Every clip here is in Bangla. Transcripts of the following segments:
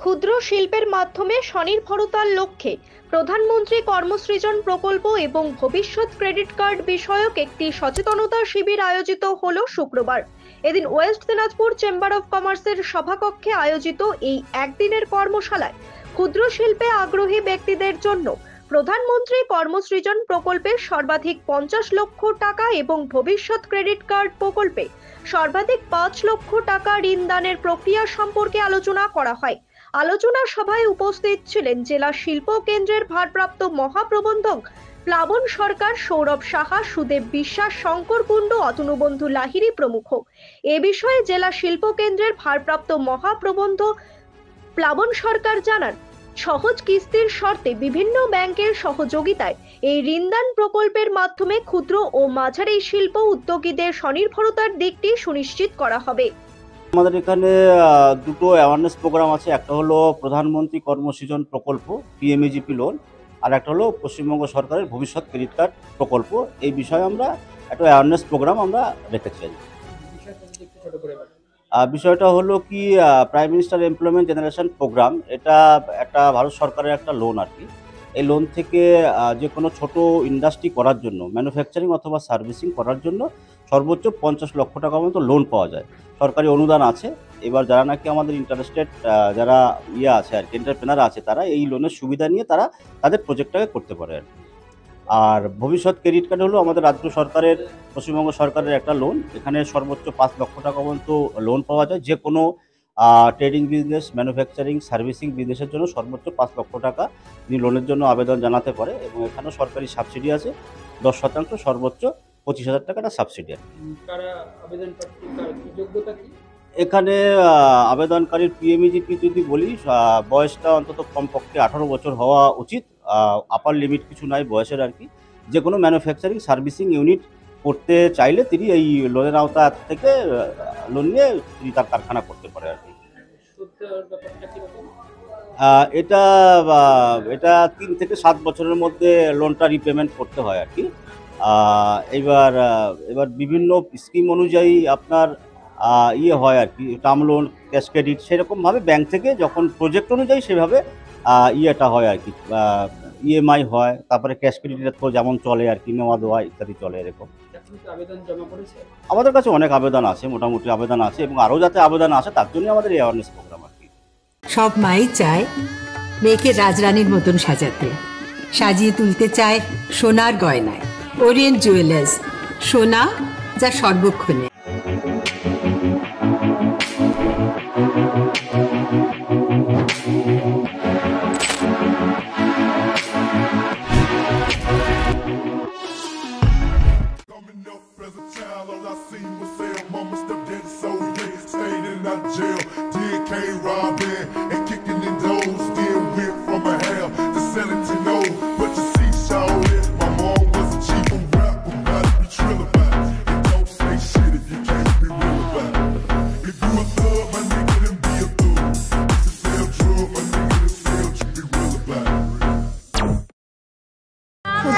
ক্ষুদ্র শিল্পের মাধ্যমে স্বনির্ভরতার লক্ষ্যে প্রধানমন্ত্রী কর্মসৃজন প্রকল্প এবং ভবিষ্যৎ ক্রেডিট কার্ড বিষয়ক একটি সচেতনতা শিবির আয়োজিত হলো শুক্রবার। এদিন ওয়েস্ট দিনাজপুর চেম্বার অফ কমার্সের সভাকক্ষে আয়োজিত এই একদিনের কর্মশালায় ক্ষুদ্র শিল্পে আগ্রহী ব্যক্তিদের জন্য প্রধানমন্ত্রী কর্মসৃজন প্রকল্পে সর্বাধিক 50 লক্ষ টাকা এবং ভবিষ্যৎ ক্রেডিট কার্ড প্রকল্পে সর্বাধিক 5 লক্ষ টাকা ঋণ দানের প্রক্রিয়া সম্পর্কে আলোচনা করা হয়। আলোচনা সভায় উপস্থিত ছিলেন জেলা শিল্প কেন্দ্রের ভারপ্রাপ্ত মহাপ্রবন্ধক প্লাবন সরকার, সৌরভ সাহা, সুদেব বিশ্বাস, শঙ্কর কুণ্ডু, অতনুবন্ধু লাহিড়ী প্রমুখ। এ বিষয়ে জেলা শিল্প কেন্দ্রের ভারপ্রাপ্ত মহাপ্রবন্ধক প্লাবন সরকার জানান, সহজ কিস্তির শর্তে বিভিন্ন ব্যাংকের সহযোগিতায় এই ঋণদান প্রকল্পের মাধ্যমে ক্ষুদ্র ও মাঝারি শিল্প উদ্যোগীদের স্বনির্ভরতার দিকটি সুনিশ্চিত করা হবে। আমাদের এখানে দুটো অ্যাওয়ারনেস প্রোগ্রাম আছে। একটা হলো প্রধানমন্ত্রী কর্মসৃজন প্রকল্প পিএমইজিপি লোন, আর একটা হলো পশ্চিমবঙ্গ সরকারের ভবিষ্যৎ ক্রেডিট কার্ড প্রকল্প। এই বিষয়ে আমরা একটা অ্যাওয়ারনেস প্রোগ্রাম আমরা রেখেছি। বিষয়টা হলো কি, prime minister employment generation programme, এটা একটা ভারত সরকারের একটা লোন আর কি। এই লোন থেকে যে কোনো ছোট ইন্ডাস্ট্রি করার জন্য, ম্যানুফ্যাকচারিং অথবা সার্ভিসিং করার জন্য সর্বোচ্চ 50 লক্ষ টাকা মতো লোন পাওয়া যায়। সরকারি অনুদান আছে। এবার যারা নাকি আমাদের ইন্টারেস্টেড যারা আছে আর কি, এন্টারপ্রেনার আছে, তারা এই লোনের সুবিধা নিয়ে তারা তাদের প্রজেক্টটাকে করতে পারে আর কি। আর ভবিষ্যৎ ক্রেডিট কার্ড হলো আমাদের রাজ্য সরকারের, পশ্চিমবঙ্গ সরকারের একটা লোন। এখানে সর্বোচ্চ 5 লক্ষ টাকা পর্যন্ত লোন পাওয়া যায়। যে কোনো ট্রেডিং বিজনেস, ম্যানুফ্যাকচারিং, সার্ভিসিং বিজনেসের জন্য সর্বোচ্চ 5 লক্ষ টাকা তিনি লোনের জন্য আবেদন জানাতে পারে। এবং এখানেও সরকারি সাবসিডি আছে 10%, সর্বোচ্চ 25,000 টাকাটা সাবসিডি। এখানে আবেদনকারীর পিএমইজিপি যদি বলি, বয়সটা অন্তত কমপক্ষে 18 বছর হওয়া উচিত। আপার লিমিট কিছু নাই বয়সের আর কি। যে কোনো ম্যানুফ্যাকচারিং সার্ভিসিং ইউনিট করতে চাইলে তিনি এই লোনের আওতা থেকে লোন নিয়ে তিনি তার কারখানা করতে পারে আর কি। এটা এটা 3 থেকে 7 বছরের মধ্যে লোনটা রিপেমেন্ট করতে হয় আর কি। এবার বিভিন্ন স্কিম অনুযায়ী আপনার হয় আর কি, টার্ম লোন, ক্যাশ ক্রেডিট, সেরকমভাবে ব্যাংক থেকে যখন প্রজেক্ট অনুযায়ী সেভাবে ইয়েটা হয় আর কি। ইএমআই হয়, তারপরে ক্যাশ ক্রেডিটের তো যেমন চলে আর কি, নেওয়া দেওয়া ইত্যাদি চলে এরকম। আমাদের কাছে অনেক আবেদন আছে, মোটামুটি আবেদন আছে, এবং আরও যাতে আবেদন আসে তার জন্য আমাদের এই অ্যাওয়ারনেস প্রোগ্রাম আর কি। সব মাই চায় মেয়েকে রাজরানীর মতন সাজাতে, সাজিয়ে তুলতে চায় সোনার গয়নায়। ওরিয়েন্ট জুয়েলার্স, সোনা যা সর্বক্ষণে।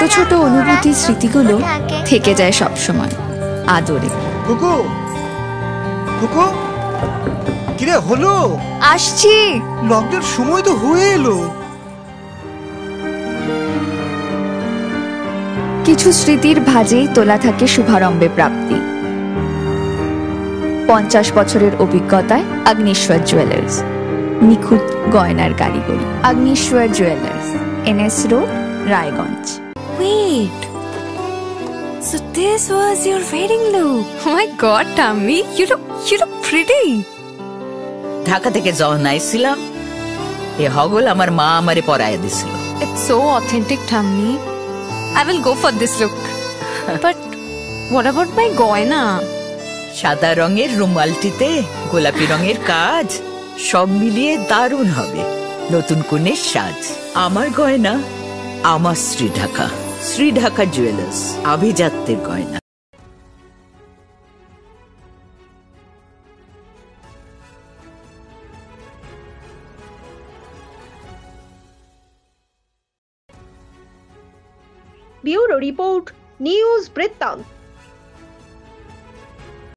ছোট ছোট অনুভূতি, স্মৃতিগুলো থেকে যায় সব সময় আদরে। কুকু কুকু, কিরে হলো? আসছি। লকডাউন সময় তো হয়ে এলো। কিছু স্মৃতির ভাজেই তোলা থাকে শুভারম্ভে প্রাপ্তি। 50 বছরের অভিজ্ঞতায় অগ্নিশ্বর জুয়েলার্স, নিখুঁত গয়নার কারিগরি। Agnishwar jewellers, NS road, Raiganj. Wait, so this was your wedding look? Oh my God, Tammy, you look pretty. Dhaka থেকে যখন আইছিলাম, এ হগল আমার মা আমারে পরায় দিছিল। It's so authentic, Tammy. I will go for this look. But what about my goina? সাদা রঙের রুমালটিতে গোলাপি রঙের কাজ, সব মিলিয়ে দারুণ হবে নতুন কনের সাজ। আমার গয়না আমার শ্রীঢাকা, শ্রীঢাকা জুয়েলার্স, আভিজাত্যের গয়না। ব্যুরো রিপোর্ট, নিউজ বৃত্তান্ত।